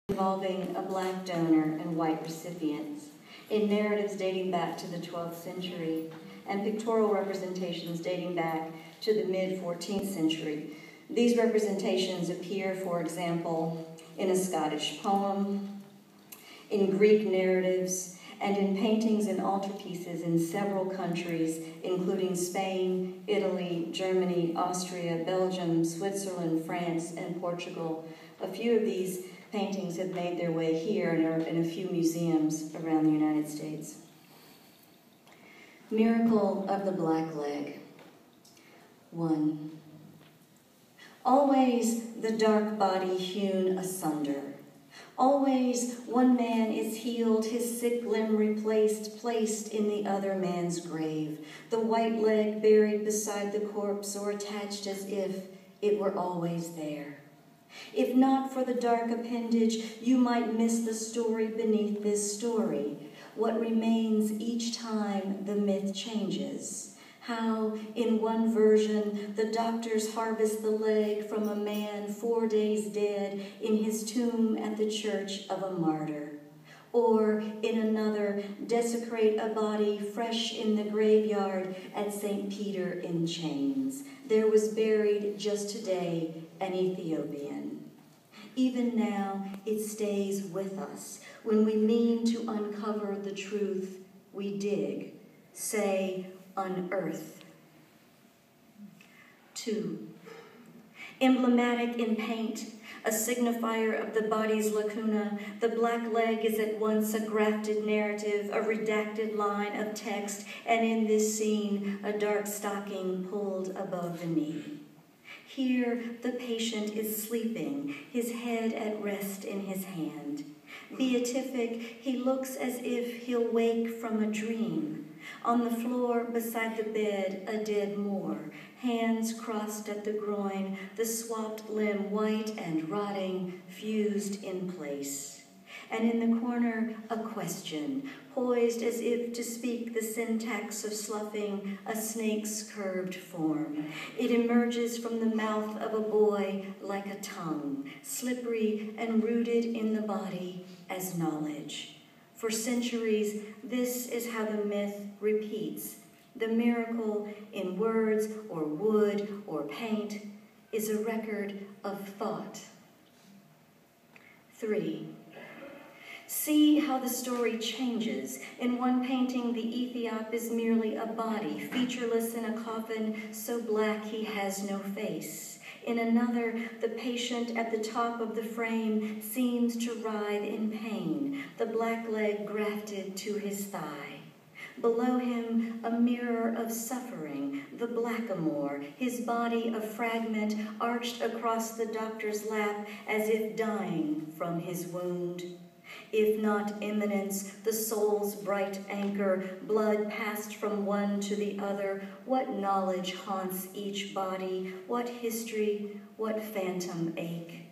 involving a black donor and white recipients, in narratives dating back to the 12th century, and pictorial representations dating back to the mid-14th century. These representations appear, for example, in a Scottish poem, in Greek narratives, and in paintings and altarpieces in several countries, including Spain, Italy, Germany, Austria, Belgium, Switzerland, France, and Portugal. A few of these paintings have made their way here and are in a few museums around the United States. Miracle of the Black Leg. 1. Always the dark body hewn asunder. Always one man is healed, his sick limb replaced, placed in the other man's grave, the white leg buried beside the corpse or attached as if it were always there. If not for the dark appendage, you might miss the story beneath this story, what remains each time the myth changes. How, in one version, the doctors harvest the leg from a man 4 days dead in his tomb at the church of a martyr. Or, in another, desecrate a body fresh in the graveyard at St. Peter in chains. There was buried just today an Ethiopian. Even now, it stays with us. When we mean to uncover the truth, we dig, say, unearth. 2. Emblematic in paint, a signifier of the body's lacuna, the black leg is at once a grafted narrative, a redacted line of text, and in this scene, a dark stocking pulled above the knee. Here, the patient is sleeping, his head at rest in his hand. Beatific, he looks as if he'll wake from a dream. On the floor beside the bed, a dead Moor, hands crossed at the groin, the swapped limb white and rotting, fused in place. And in the corner, a question, poised as if to speak the syntax of sloughing a snake's curved form. It emerges from the mouth of a boy like a tongue, slippery and rooted in the body as knowledge. For centuries, this is how the myth repeats. The miracle in words or wood or paint is a record of thought. 3. See how the story changes. In one painting, the Ethiop is merely a body, featureless in a coffin, so black he has no face. In another, the patient at the top of the frame seems to writhe in pain, the black leg grafted to his thigh. Below him, a mirror of suffering, the blackamoor, his body a fragment arched across the doctor's lap as if dying from his wound. If not immanence, the soul's bright anchor, blood passed from one to the other, what knowledge haunts each body, what history, what phantom ache?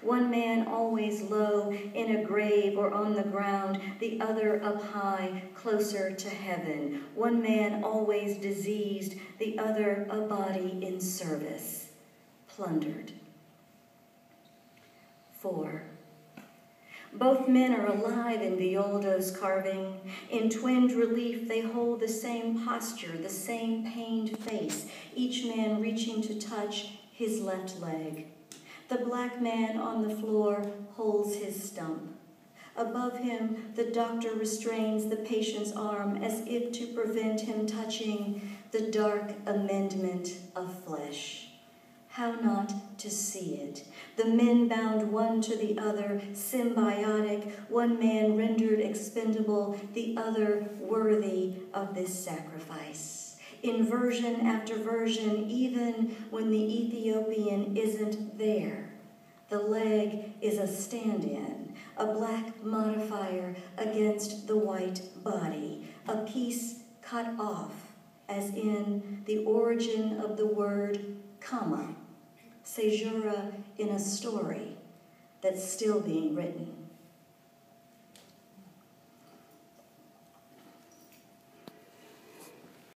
One man always low, in a grave or on the ground, the other up high, closer to heaven. One man always diseased, the other a body in service, plundered. 4. Both men are alive in Violdo's carving. In twinned relief, they hold the same posture, the same pained face, each man reaching to touch his left leg. The black man on the floor holds his stump. Above him, the doctor restrains the patient's arm as if to prevent him touching the dark amendment of flesh. How not to see it? The men bound one to the other, symbiotic, one man rendered expendable, the other worthy of this sacrifice. In version after version, even when the Ethiopian isn't there, the leg is a stand-in, a black modifier against the white body, a piece cut off, as in the origin of the word comma, caesura in a story that's still being written.